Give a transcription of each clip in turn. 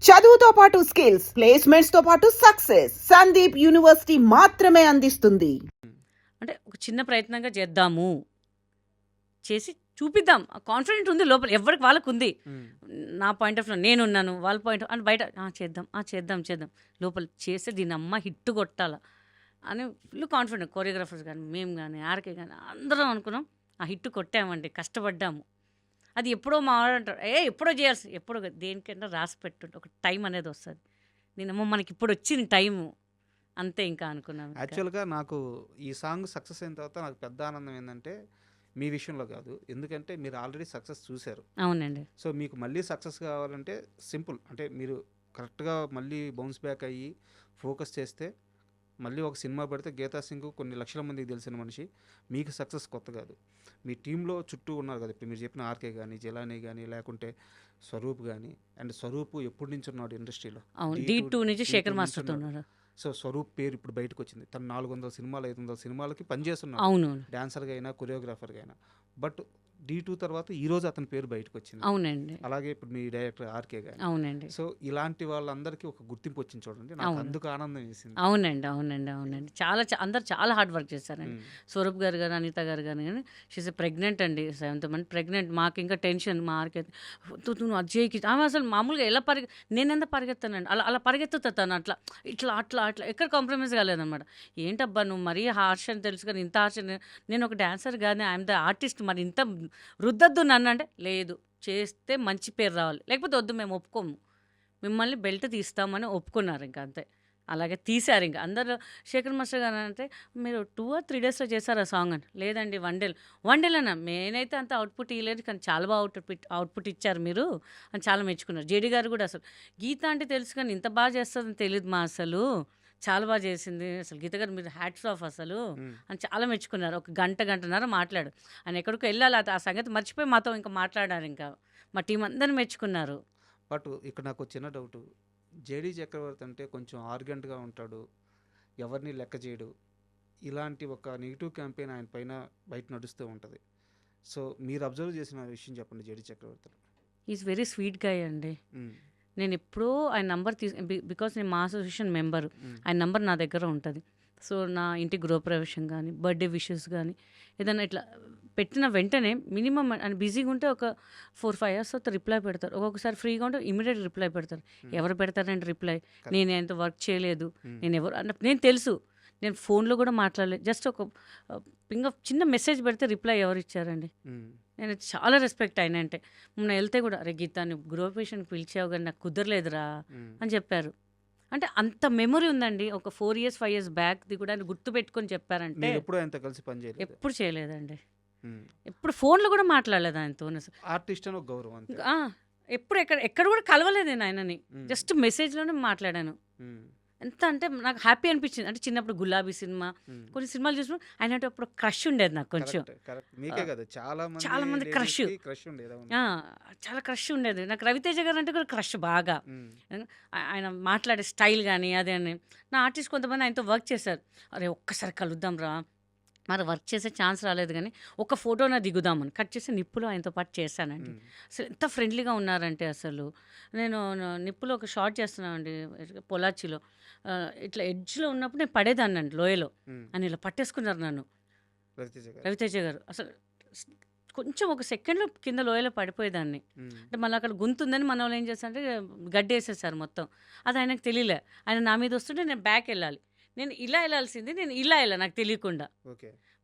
చదువుతో పాటు skills, placements తో పాటు సక్సెస్ సందీప్ యూనివర్సిటీ మాత్రమే అందిస్తుంది. అంటే ఒక చిన్న ప్రయత్నంగా చేద్దాము. చేసి చూపిద్దాం. కాన్ఫిడెంట్ ఉంది లోపల. ఎవరికి వాళ్ళకి ఉంది. నా పాయింట్ ఆఫ్ వ్యూ నేనున్నాను. వాళ్ళ పాయింట్ అని బయట చేద్దాం. లోపల చేస్తే దీనమ్మ హిట్ కొట్టాల అని ఫుల్ కాన్ఫిడెంట్. కొరియోగ్రాఫర్స్ కానీ, మేము కానీ, ఆర్కే కానీ అందరం అనుకున్నాం. ఆ హిట్ కొట్టామండి. కష్టపడ్డాము. అది ఎప్పుడో మా వాడు అంటారు, ఎప్పుడో చేయాల్సి ఎప్పుడో కాదు, దేనికైనా రాసి పెట్టుంటే ఒక టైం అనేది వస్తుంది. నేనమ్మ మనకి ఇప్పుడు వచ్చింది టైము అంతే ఇంకా అనుకున్నాను. యాక్చువల్గా నాకు ఈ సాంగ్ సక్సెస్ అయిన తర్వాత నాకు పెద్ద ఆనందం ఏంటంటే మీ విషయంలో కాదు, ఎందుకంటే మీరు ఆల్రెడీ సక్సెస్ చూశారు. అవునండి. సో మీకు మళ్ళీ సక్సెస్ కావాలంటే సింపుల్, అంటే మీరు కరెక్ట్గా మళ్ళీ బౌన్స్ బ్యాక్ అయ్యి ఫోకస్ చేస్తే మళ్ళీ ఒక సినిమా పడితే గీతా సింగ్ కొన్ని లక్షల మందికి తెలిసిన మనిషి. మీకు సక్సెస్ కొత్త కాదు, మీ టీంలో చుట్టూ ఉన్నారు కదా. ఇప్పుడు మీరు చెప్పిన ఆర్కే కానీ, జలానీ కానీ, లేకుంటే స్వరూప్ కానీ. అండ్ స్వరూప్ ఎప్పటి నుంచి ఉన్నాడు ఇండస్ట్రీలో? D2 నుంచి శేఖర్ మాస్టర్ ఉన్నారు. సో స్వరూప్ పేరు ఇప్పుడు బయటకు వచ్చింది. తను 400 సినిమాలు 500 సినిమాలకి పనిచేస్తున్నాడు, అవును. డాన్సర్గా అయినా కొరియోగ్రాఫర్గా అయినా. బట్ D2 తర్వాత ఈరోజు అతని పేరు బయటకు వచ్చింది. అవునండి. అలాగే ఇప్పుడు మీ డైరెక్టర్ ఆర్కే కానీ. అవునండి. సో ఇలాంటి వాళ్ళందరికీ ఒక గుర్తింపు వచ్చింది చూడండి, నాకు అందుకు ఆనందం వేసింది. అవునండి. చాలా అందరు చాలా హార్డ్ వర్క్ చేశారండి. స్వరూప్ గారు కానీ, అనిత గారు కానీ షీస్ ప్రెగ్నెంట్ అండి. 7th month pregnant. మాకు ఇంకా టెన్షన్. మా ఆర్కే నువ్వు అజయ్కి ఆమె అసలు మామూలుగా ఎలా నేనెంత పరిగెత్తానండి. అలా పరిగెత్తుతాను. అట్లా ఎక్కడ కాంప్రమైజ్ కాలేదన్నమాట. ఏంటబ్బా నువ్వు మరీ హార్ష్ అని తెలుసు కానీ ఇంత హార్ష్. నేను ఒక డాన్సర్ కానీ ఐఎమ్ ద ఆర్టిస్ట్, మరి ఇంత రుద్దద్దు నన్ను అంటే, లేదు చేస్తే మంచి పేరు రావాలి, లేకపోతే వద్దు మేము ఒప్పుకోము, మిమ్మల్ని బెల్ట్ తీస్తామని ఒప్పుకున్నారు. ఇంకా అంతే. అలాగే తీశారు. ఇంకా అందరూ శేఖర్ మాస్టర్ గారు అంటే, మీరు 2 or 3 daysలో చేశారు ఆ సాంగ్ అని. లేదండి 1 day అన్నా. నేనైతే అంత అవుట్పుట్ ఇవ్వలేదు కానీ చాలా బాగా అవుట్పుట్ ఇచ్చారు మీరు అని చాలా మెచ్చుకున్నారు. జేడీ గారు కూడా అసలు గీత అంటే తెలుసు కానీ ఇంత బాగా చేస్తుందని తెలియదు మా అసలు, చాలా బాగా చేసింది అసలు గీత గారు, మీరు హ్యాట్స్ ఆఫ్ అసలు అని చాలా మెచ్చుకున్నారు. ఒక గంటన్నర మాట్లాడు. ఆయన ఎక్కడికో వెళ్ళాలి, ఆ సంగతి మర్చిపోయి మాతో ఇంకా మాట్లాడారు. ఇంకా మా టీం అందరిని మెచ్చుకున్నారు. బట్ ఇక్కడ నాకు చిన్న డౌట్, జేడీ చక్రవర్తి అంటే కొంచెం ఆర్గెంట్గా ఉంటాడు, ఎవరిని లెక్క చేయడు. ఇలాంటి ఒక నెగిటివ్ క్యాంపెయిన్ ఆయన పైన బయట నడుస్తూ ఉంటుంది. సో మీరు అబ్జర్వ్ చేసిన విషయం చెప్పండి జేడీ చక్రవర్తిలో. ఈజ్ వెరీ స్వీట్ గాయ్ అండి. నేను ఎప్పుడూ ఆయన నంబర్ బికాస్ నేను మా అసోసియేషన్ మెంబరు. ఆయన నంబర్ నా దగ్గర ఉంటుంది. సో నా ఇంటి గృహప్రవేశం కానీ, బర్త్డే విషెస్ కానీ, ఏదైనా ఇట్లా పెట్టిన వెంటనే మినిమం ఆయన బిజీగా ఉంటే ఒక 4-5 hours తర్వాత రిప్లై పెడతారు. ఒక్కొక్కసారి ఫ్రీగా ఉంటే ఇమీడియట్ రిప్లై పెడతారు. ఎవరు పెడతారంటే రిప్లై? నేను ఎంత వర్క్ చేయలేదు, నేను ఎవరు అంటే నేను తెలుసు. నేను ఫోన్లో కూడా మాట్లాడలేదు. జస్ట్ ఒక చిన్న మెసేజ్ పెడితే రిప్లై ఎవరు ఇచ్చారండి? నేను చాలా రెస్పెక్ట్ అయినా అంటే. మొన్న వెళ్తే కూడా, అరే గీత నువ్వు గృహప్రవేశానికి పిలిచావు కానీ నాకు కుదరలేదురా అని చెప్పారు. అంటే అంత మెమొరీ ఉందండి. ఒక 4 years 5 years బ్యాక్ది కూడా ఆయన గుర్తు పెట్టుకొని చెప్పారంటే. ఎప్పుడు ఆయనతో కలిసి పనిచేయలేదు? ఎప్పుడు చేయలేదండి. ఎప్పుడు ఫోన్లో కూడా మాట్లాడలేదు ఆయనతో. ఆర్టిస్ట్ అని ఒక గౌరవం. ఎప్పుడు ఎక్కడ కూడా కలవలేదు నేను ఆయనని. జస్ట్ మెసేజ్లోనే మాట్లాడాను. ఎంత అంటే నాకు హ్యాపీ అనిపించింది. అంటే చిన్నప్పుడు గులాబీ సినిమా, కొన్ని సినిమాలు చూసినప్పుడు ఆయన అంటే అప్పుడు క్రష్ ఉండేది నాకు కొంచెం. చాలా మంది క్రష్, చాలా క్రష్ ఉండేది నాకు. రవితేజ గారు అంటే కూడా క్రష్ బాగా. ఆయన మాట్లాడే స్టైల్ కానీ అదే అని. నా ఆర్టిస్ట్ కొంతమంది ఆయనతో వర్క్ చేశారు. అరే ఒక్కసారి కలుద్దాం రా, మరి వర్క్ చేసే ఛాన్స్ రాలేదు కానీ ఒక ఫోటోనా దిగుదామని కట్ చేసి నిప్పులో ఆయనతో పాటు చేశానండి. అసలు ఎంత ఫ్రెండ్లీగా ఉన్నారంటే అసలు. నేను నిప్పులో ఒక షార్ట్ చేస్తున్నానండి పొలాచిలో. ఇట్లా ఎడ్జ్లో ఉన్నప్పుడు నేను పడేదాన్ని అండి లోయలో. అని ఇలా పట్టేసుకున్నారు నన్ను రవితేజ గారు. అసలు కొంచెం ఒక సెకండ్లో కింద లోయలో పడిపోయేదాన్ని. అంటే మళ్ళీ అక్కడ గుంతుందని మన వాళ్ళు ఏం చేస్తారంటే గడ్డేసేసారు మొత్తం. అది ఆయనకు తెలియలే. ఆయన నా మీద వస్తుంటే నేను బ్యాక్ వెళ్ళాలి. నేను ఇలా వెళ్ళాల్సింది, నేను ఇలా వెళ్ళా నాకు తెలియకుండా.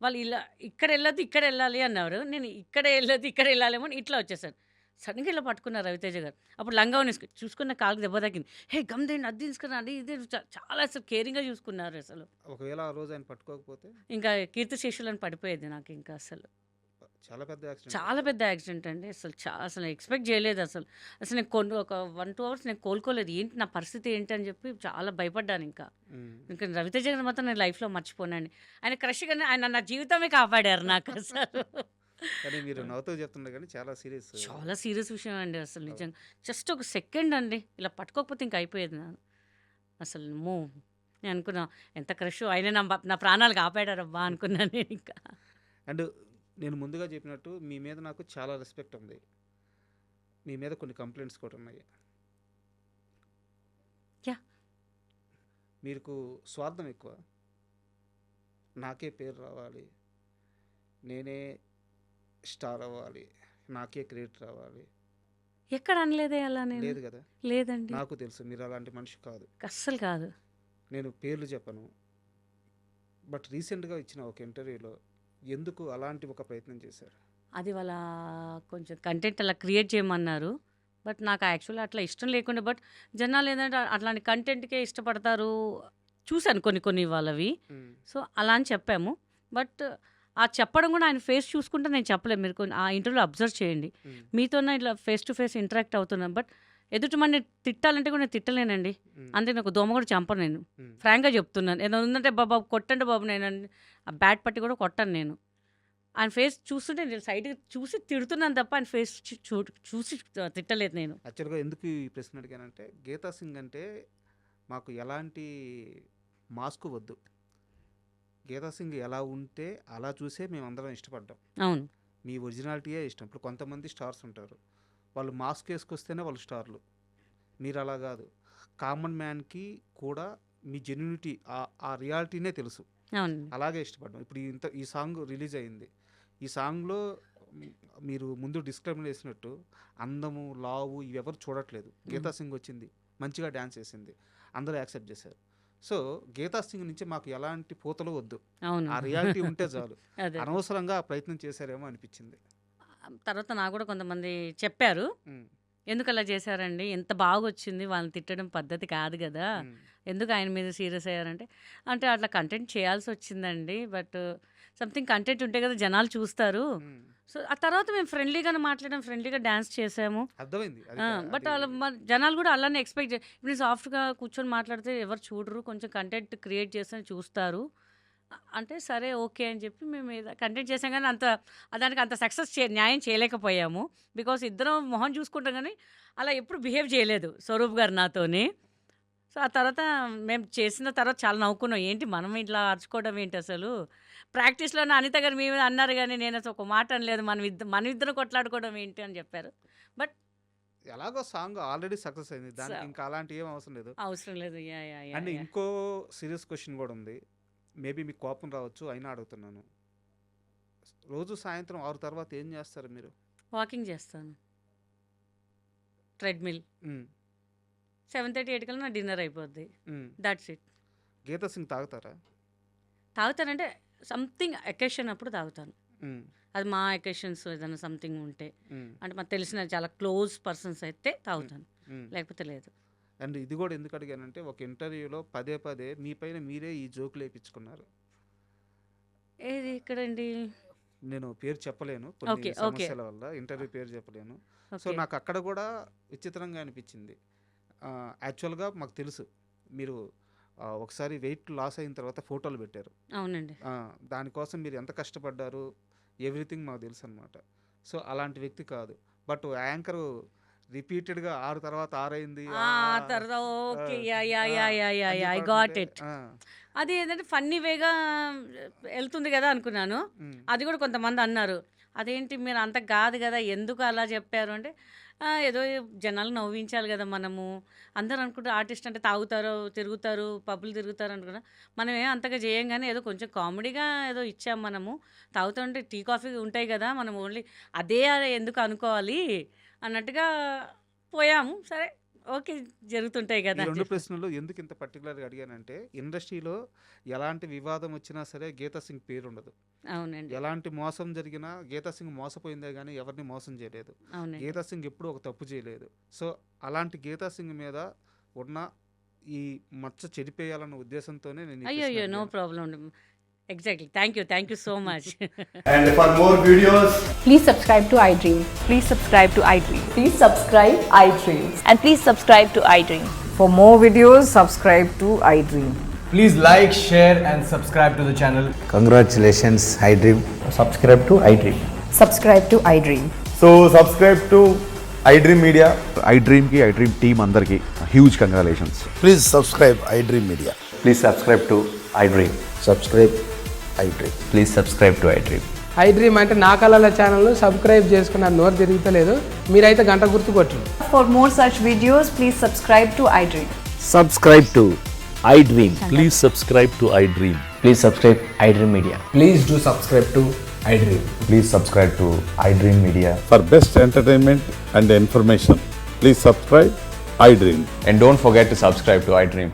వాళ్ళు ఇలా ఇక్కడ వెళ్ళొద్దు ఇక్కడ వెళ్ళాలి అన్నారు. నేను ఇక్కడ వెళ్ళొద్దు ఇక్కడ వెళ్ళాలేమో అని ఇట్లా వచ్చేసాను. సడన్గా ఇలా పట్టుకున్నారు రవితేజ గారు. అప్పుడు లంగావని చూసుకున్న కాలుకి దెబ్బ తగ్గింది. హే గమ్దేండి అది తీసుకున్నా అది ఇదే చాలా అసలు కేరింగ్గా చూసుకున్నారు అసలు. ఒకవేళ ఆ రోజు ఆయన పట్టుకోకపోతే ఇంకా కీర్తి శేషులని పడిపోయేది నాకు. ఇంకా అసలు చాలా పెద్ద యాక్సిడెంట్ అండి. అసలు ఎక్స్పెక్ట్ చేయలేదు. అసలు నేను ఒక 1-2 hours నేను కోలుకోలేదు. ఏంటి నా పరిస్థితి ఏంటి అని చెప్పి చాలా భయపడ్డాను. ఇంకా రవితేజ గారు మాత్రం నేను లైఫ్లో మర్చిపోనండి. ఆయన క్రష్ కానీ ఆయన నా జీవితమే కాపాడారు నాకు అసలు. చాలా సీరియస్ విషయం అండి అసలు. నిజంగా జస్ట్ ఒక సెకండ్ అండి ఇలా పట్టుకోకపోతే ఇంకా అయిపోయేది నాకు అసలు. నేను అనుకున్నా ఎంత క్రష్, ఆయన నా ప్రాణాలు కాపాడారబ్బా అనుకున్నాను నేను. ఇంకా అండ్ నేను ముందుగా చెప్పినట్టు మీ మీద నాకు చాలా రెస్పెక్ట్ ఉంది. మీ మీద కొన్ని కంప్లైంట్స్ కూడా ఉన్నాయి. మీకు స్వార్థం ఎక్కువ. నాకే పేరు రావాలి, నేనే స్టార్ అవ్వాలి, నాకే క్రెడిట్ రావాలి. ఎక్కడ అనలేదే అలా నేను. లేదు కదా, లేదండి, నాకు తెలుసు మీరు అలాంటి మనిషి కాదు. అస్సలు కాదు. నేను పేర్లు చెప్పను, బట్ రీసెంట్గా ఇచ్చిన ఒక ఇంటర్వ్యూలో ఎందుకు అలాంటి ఒక ప్రయత్నం చేశారు? అది వాళ్ళ కొంచెం కంటెంట్ అలా క్రియేట్ చేయమన్నారు. బట్ నాకు యాక్చువల్లీ అట్లా ఇష్టం లేకుండా, బట్ జనాలు ఏంటంటే అట్లాంటి కంటెంట్కే ఇష్టపడతారు. చూశాను కొన్ని వాళ్ళవి. సో అలా అని చెప్పాము. బట్ ఆ చెప్పడం కూడా ఆయన ఫేస్ చూసుకుంటే నేను చెప్పలేదు. మీరు కొన్ని ఆ ఇంటర్వ్యూలో అబ్జర్వ్ చేయండి. మీతోనే ఇట్లా ఫేస్ టు ఫేస్ ఇంటరాక్ట్ అవుతున్నాను. బట్ ఎదుటి మని తిట్టాలంటే కూడా నేను తిట్టలేనండి. అంతే, నాకు దోమ కూడా చంపను నేను. ఫ్రాంక్గా చెప్తున్నాను. ఏదో ఉందంటే బాబా కొట్టండి బాబు, నేను ఆ బ్యాట్ పట్టి కూడా కొట్టాను నేను. ఆయన ఫేస్ చూస్తుంటే నేను సైడ్కి చూసి తిడుతున్నాను తప్ప ఆయన ఫేస్ చూసి తిట్టలేదు నేను. యాక్చువల్గా ఎందుకు ఈ ప్రశ్న అడిగానంటే, గీతా సింగ్ అంటే మాకు ఎలాంటి మాస్క్ వద్దు. గీతా సింగ్ ఎలా ఉంటే అలా చూసే మేము అందరం ఇష్టపడ్డాం. అవును, మీ ఒరిజినాలిటీయే ఇష్టం. ఇప్పుడు కొంతమంది స్టార్స్ ఉంటారు, వాళ్ళు మాస్క్ వేసుకొస్తేనే వాళ్ళు స్టార్లు. మీరు అలా కాదు. కామన్ మ్యాన్కి కూడా మీ జెన్యూనిటీ, ఆ రియాలిటీనే తెలుసు. అవును, అలాగే ఇష్టపడ్డాం. ఇప్పుడు ఈ సాంగ్ రిలీజ్ అయింది. ఈ సాంగ్లో మీరు ముందు డిస్క్రైబ్ చేసినట్టు అందము, లావు ఇవి ఎవరు చూడట్లేదు. గీతా సింగ్ వచ్చింది, మంచిగా డ్యాన్స్ చేసింది, అందరూ యాక్సెప్ట్ చేశారు. సో గీతా సింగ్ నుంచి మాకు ఎలాంటి పూతలు వద్దు, అవును. ఆ రియాలిటీ ఉంటే చాలు. అదే అనవసరంగా ఆ ప్రయత్నం చేశారేమో అనిపించింది. తర్వాత నాకు కూడా కొంతమంది చెప్పారు, ఎందుకు అలా చేశారండి, ఎంత బాగా వచ్చింది, వాళ్ళని తిట్టడం పద్ధతి కాదు కదా, ఎందుకు ఆయన మీద సీరియస్ అయ్యారంటే, అంటే అట్లా కంటెంట్ చేయాల్సి వచ్చిందండి. బట్ సంథింగ్ కంటెంట్ ఉంటే కదా జనాలు చూస్తారు. సో ఆ తర్వాత మేము ఫ్రెండ్లీగానే మాట్లాడాం, ఫ్రెండ్లీగా డ్యాన్స్ చేసాము. అర్థమైంది. బట్ వాళ్ళ జనాలు కూడా అలానే ఎక్స్పెక్ట్ ఇప్పుడు సాఫ్ట్గా కూర్చొని మాట్లాడితే ఎవరు చూడరు, కొంచెం కంటెంట్ క్రియేట్ చేస్తే చూస్తారు అంటే సరే ఓకే అని చెప్పి మేము కంటెంట్ చేసాం. కానీ దానికి అంత సక్సెస్ న్యాయం చేయలేకపోయాము. బికాస్ ఇద్దరం మొహం చూసుకుంటాం కానీ అలా ఎప్పుడు బిహేవ్ చేయలేదు స్వరూప్ గారు నాతోని. సో ఆ తర్వాత మేము చేసిన తర్వాత చాలా నవ్వుకున్నాం, ఏంటి మనం ఇట్లా అరుచుకోవడం ఏంటి అసలు, ప్రాక్టీస్లోనే అనిత గారు మీ మీద అన్నారు కానీ నేను అసలు ఒక మాట అనలేదు, మన ఇద్దరు కొట్లాడుకోవడం ఏంటి అని చెప్పారు. బట్ ఎలాగో సాంగ్ ఆల్రెడీ సక్సెస్ అయింది, దానికి ఇంకా అలాంటి ఏం అవసరం లేదు. అవసరం లేదు. అండ్ ఇంకో సీరియస్ క్వశ్చన్ కూడా ఉంది, మేబీ మీకు కోపం రావచ్చు అయినా అడుగుతున్నాను. రోజు సాయంత్రం 6 తర్వాత ఏం చేస్తారు మీరు? వాకింగ్ చేస్తాను, ట్రెడ్మిల్. 7:30, 8 కల్లా నా డిన్నర్ అయిపోద్ది. That's it. గీతా సింగ్ తాగుతారా? తాగుతానంటే సంథింగ్ అకేషన్ అప్పుడు తాగుతాను. అది మా అకేషన్స్ ఏదైనా సంథింగ్ ఉంటే, అంటే మాకు తెలిసిన చాలా క్లోజ్ పర్సన్స్ అయితే తాగుతాను, లేకపోతే లేదు. అండ్ ఇది కూడా ఎందుకు అడిగానంటే, ఒక ఇంటర్వ్యూలో పదే మీ పైన మీరే ఈ జోకులు వేయించుకున్నారు. ఏది ఇక్కడండి? నేను పేరు చెప్పలేను కొన్ని సమస్యల వల్ల, ఇంటర్వ్యూ పేరు చెప్పలేను. సో నాకు అక్కడ కూడా విచిత్రంగా అనిపించింది. యాక్చువల్గా మాకు తెలుసు మీరు ఒకసారి వెయిట్ లాస్ అయిన తర్వాత ఫోటోలు పెట్టారు. అవునండి. దానికోసం మీరు ఎంత కష్టపడ్డారు ఎవ్రీథింగ్ మాకు తెలుసు అనమాట. సో అలాంటి వ్యక్తి కాదు. బట్ యాంకర్ రిపీటెడ్గా 6 తర్వాత 6 అయింది, ఐ గాట్ ఇట్. అది ఏంటంటే ఫన్నీ వేగా వెళ్తుంది కదా అనుకున్నాను. అది కూడా కొంతమంది అన్నారు, అదేంటి మీరు అంత కాదు కదా, ఎందుకు అలా చెప్పారు అంటే, ఏదో జనాలు నవ్వించాలి కదా మనము. అందరూ అనుకుంటారు ఆర్టిస్ట్ అంటే తాగుతారు, తిరుగుతారు, పబ్బులు తిరుగుతారు అనుకున్నా. మనం ఏం అంతగా చేయం కానీ ఏదో కొంచెం కామెడీగా ఏదో ఇచ్చాం మనము. తాగుతుంటే టీ కాఫీ ఉంటాయి కదా, మనం ఓన్లీ అదే ఎందుకు అనుకోవాలి అన్నట్టుగా పోయాము. సరే ఓకే, జరుగుతుంటాయి కదా. 2 ప్రశ్నలు ఎందుకు ఇంత పర్టికులర్గా అడిగానంటే, ఇండస్ట్రీలో ఎలాంటి వివాదం వచ్చినా సరే గీతా సింగ్ పేరు ఉండదు. అవునండి. ఎలాంటి మోసం జరిగినా గీతా సింగ్ మోసపోయిందే కానీ ఎవరిని మోసం చేయలేదు. గీతా సింగ్ ఎప్పుడు ఒక తప్పు చేయలేదు. సో అలాంటి గీతా సింగ్ మీద ఉన్న ఈ మచ్చ చెడిపేయాలన్న ఉద్దేశంతోనే నేను అయ్యో no problem. Exactly. Thank you so much. And for more videos, please subscribe to iDream. Please subscribe to iDream. Please subscribe iDream. And please subscribe to iDream. For more videos, subscribe to iDream. please like, share and subscribe to the channel. Congratulations, iDream. Subscribe to iDream. Subscribe to iDream. So subscribe to iDream Media. iDream ki iDream team andarki huge congratulations. Please subscribe iDream Media. Please subscribe to iDream. Subscribe iDream. Please subscribe to iDream. iDream అంటే నా కళల channel subscribe చేసుకున్న నోరు తిరుగుతలేదు, మీరైతే గంట గుర్తు కొట్టండి. For more such videos, please subscribe to iDream. Subscribe to iDream. Please subscribe to iDream. Please subscribe iDream Media. Please do subscribe to iDream. Please subscribe to iDream Media. For best entertainment and information, please subscribe iDream. And don't forget to subscribe to iDream.